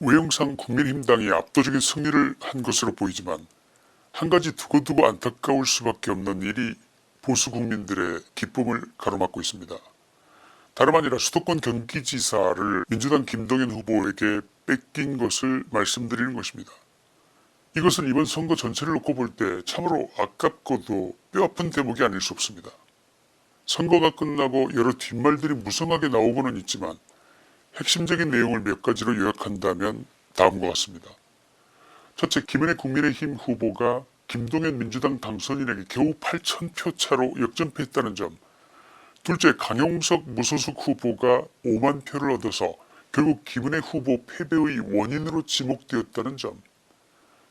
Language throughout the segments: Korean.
외형상 국민의힘당이 압도적인 승리를 한 것으로 보이지만 한 가지 두고두고 안타까울 수밖에 없는 일이 보수 국민들의 기쁨을 가로막고 있습니다. 다름 아니라 수도권 경기지사를 민주당 김동연 후보에게 뺏긴 것을 말씀드리는 것입니다. 이것은 이번 선거 전체를 놓고 볼 때 참으로 아깝고도 뼈아픈 대목이 아닐 수 없습니다. 선거가 끝나고 여러 뒷말들이 무성하게 나오고는 있지만 핵심적인 내용을 몇 가지로 요약한다면 다음과 같습니다. 첫째, 김은혜 국민의힘 후보가 김동연 민주당 당선인에게 겨우 8,000표 차로 역전패했다는 점. 둘째, 강용석 무소속 후보가 5만 표를 얻어서 결국 김은혜 후보 패배의 원인으로 지목되었다는 점.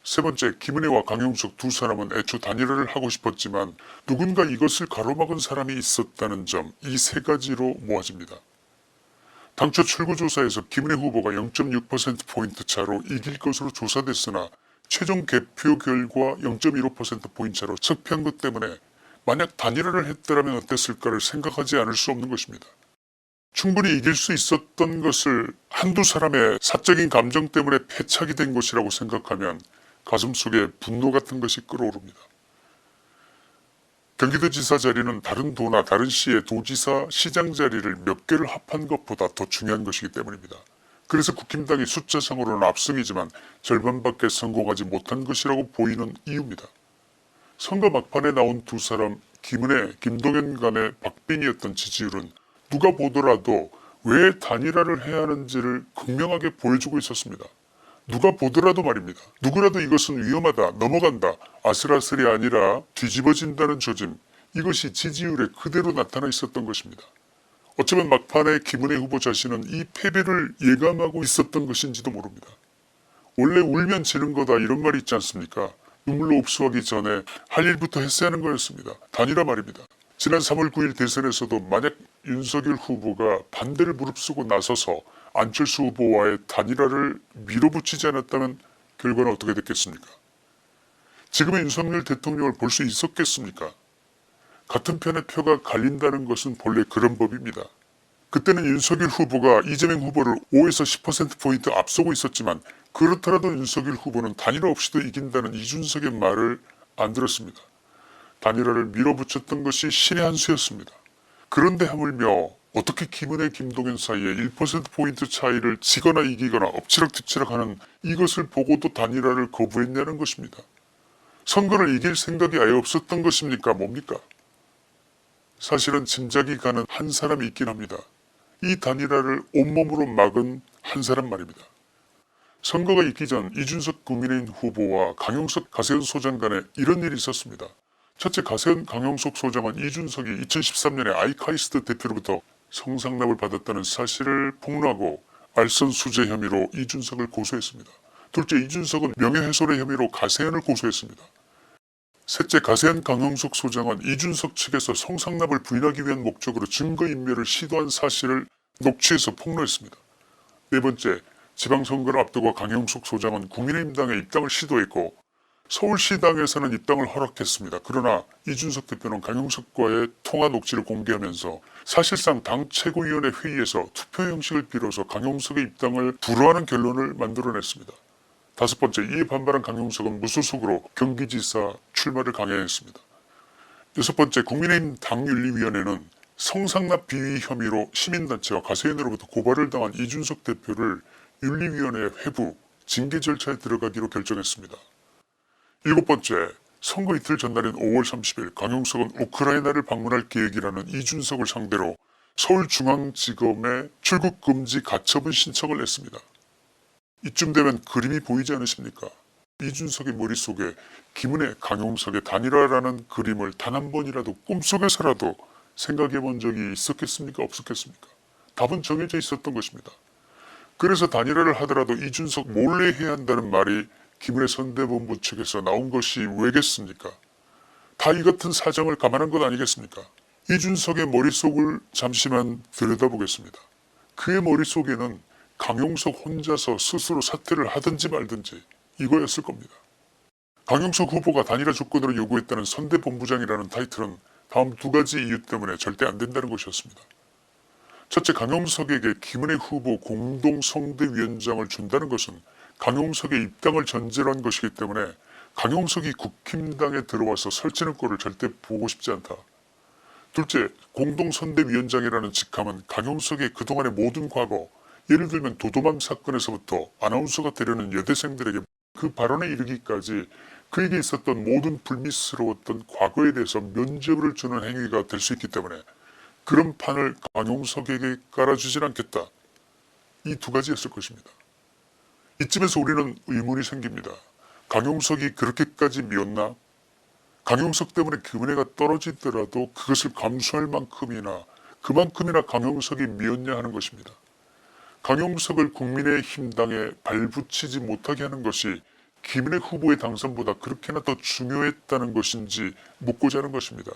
세 번째, 김은혜와 강용석 두 사람은 애초 단일화를 하고 싶었지만 누군가 이것을 가로막은 사람이 있었다는 점. 이 세 가지로 모아집니다. 당초 출구조사에서 김은혜 후보가 0.6%포인트 차로 이길 것으로 조사됐으나 최종 개표 결과 0.15%포인트 차로 석패한 것 때문에 만약 단일화를 했더라면 어땠을까를 생각하지 않을 수 없는 것입니다. 충분히 이길 수 있었던 것을 한두 사람의 사적인 감정 때문에 패착이 된 것이라고 생각하면 가슴속에 분노 같은 것이 끓어오릅니다. 경기도지사 자리는 다른 도나 다른 시의 도지사, 시장 자리를 몇 개를 합한 것보다 더 중요한 것이기 때문입니다. 그래서 국힘당이 숫자상으로는 압승이지만 절반밖에 성공하지 못한 것이라고 보이는 이유입니다. 선거 막판에 나온 두 사람 김은혜, 김동연 간의 박빙이었던 지지율은 누가 보더라도 왜 단일화를 해야 하는지를 극명하게 보여주고 있었습니다. 누가 보더라도 말입니다. 누구라도 이것은 위험하다, 넘어간다, 아슬아슬이 아니라 뒤집어진다는 조짐, 이것이 지지율에 그대로 나타나 있었던 것입니다. 어쩌면 막판에 김은혜 후보 자신은 이 패배를 예감하고 있었던 것인지도 모릅니다. 원래 울면 지는 거다 이런 말이 있지 않습니까? 눈물로 흡수하기 전에 할 일부터 했어야 하는 거였습니다. 단일화 말입니다. 지난 3월 9일 대선에서도 만약 윤석열 후보가 반대를 무릅쓰고 나서서 안철수 후보와의 단일화를 밀어붙이지 않았다면 결과는 어떻게 됐겠습니까? 지금의 윤석열 대통령을 볼 수 있었겠습니까? 같은 편의 표가 갈린다는 것은 본래 그런 법입니다. 그때는 윤석열 후보가 이재명 후보를 5에서 10%포인트 앞서고 있었지만 그렇더라도 윤석열 후보는 단일화 없이도 이긴다는 이준석의 말을 안 들었습니다. 단일화를 밀어붙였던 것이 신의 한 수였습니다. 그런데 하물며 어떻게 김은혜, 김동연 사이에 1%포인트 차이를 지거나 이기거나 엎치락뒤치락하는 이것을 보고도 단일화를 거부했냐는 것입니다. 선거를 이길 생각이 아예 없었던 것입니까? 뭡니까? 사실은 짐작이 가는 한 사람이 있긴 합니다. 이 단일화를 온몸으로 막은 한 사람 말입니다. 선거가 있기 전 이준석 국민의힘 후보와 강용석 가세현 소장 간에 이런 일이 있었습니다. 첫째, 가세현 강용석 소장은 이준석이 2013년에 아이카이스트 대표로부터 성상납을 받았다는 사실을 폭로하고 알선수재 혐의로 이준석을 고소했습니다. 둘째, 이준석은 명예훼손의 혐의로 가세현을 고소했습니다. 셋째, 가세현 강용석 소장은 이준석 측에서 성상납을 부인하기 위한 목적으로 증거인멸을 시도한 사실을 녹취해서 폭로했습니다. 네 번째, 지방선거를 앞두고 강용석 소장은 국민의힘당에 입당을 시도했고 서울시당에서는 입당을 허락했습니다. 그러나 이준석 대표는 강용석과의 통화 녹취를 공개하면서 사실상 당 최고위원회 회의에서 투표 형식을 빌어서 강용석의 입당을 불허하는 결론을 만들어냈습니다. 다섯 번째, 이에 반발한 강용석은 무소속으로 경기지사 출마를 강행했습니다. 여섯 번째, 국민의힘 당윤리위원회는 성상납 비위 혐의로 시민단체와 가세현으로부터 고발을 당한 이준석 대표를 윤리위원회 회부, 징계 절차에 들어가기로 결정했습니다. 일곱 번째, 선거 이틀 전날인 5월 30일 강용석은 우크라이나를 방문할 계획이라는 이준석을 상대로 서울중앙지검에 출국금지 가처분 신청을 냈습니다. 이쯤 되면 그림이 보이지 않으십니까? 이준석의 머릿속에 김은혜, 강용석의 단일화라는 그림을 단 한 번이라도 꿈속에서라도 생각해 본 적이 있었겠습니까? 없었겠습니까? 답은 정해져 있었던 것입니다. 그래서 단일화를 하더라도 이준석 몰래 해야 한다는 말이 김은혜 선대본부 측에서 나온 것이 왜겠습니까? 다 이 같은 사정을 감안한 것 아니겠습니까? 이준석의 머릿속을 잠시만 들여다보겠습니다. 그의 머릿속에는 강용석 혼자서 스스로 사퇴를 하든지 말든지 이거였을 겁니다. 강용석 후보가 단일화 조건으로 요구했다는 선대본부장이라는 타이틀은 다음 두 가지 이유 때문에 절대 안 된다는 것이었습니다. 첫째, 강용석에게 김은혜 후보 공동성대위원장을 준다는 것은 강용석의 입당을 전제로 한 것이기 때문에 강용석이 국힘당에 들어와서 설치는 꼴을 절대 보고 싶지 않다. 둘째, 공동선대위원장이라는 직함은 강용석의 그동안의 모든 과거, 예를 들면 도도맘 사건에서부터 아나운서가 되려는 여대생들에게 그 발언에 이르기까지 그에게 있었던 모든 불미스러웠던 과거에 대해서 면죄부를 주는 행위가 될 수 있기 때문에 그런 판을 강용석에게 깔아주진 않겠다. 이 두 가지였을 것입니다. 이쯤에서 우리는 의문이 생깁니다. 강용석이 그렇게까지 미웠나? 강용석 때문에 김은혜가 떨어지더라도 그것을 감수할 만큼이나 그만큼이나 강용석이 미웠냐 하는 것입니다. 강용석을 국민의힘당에 발붙이지 못하게 하는 것이 김은혜 후보의 당선보다 그렇게나 더 중요했다는 것인지 묻고자 하는 것입니다.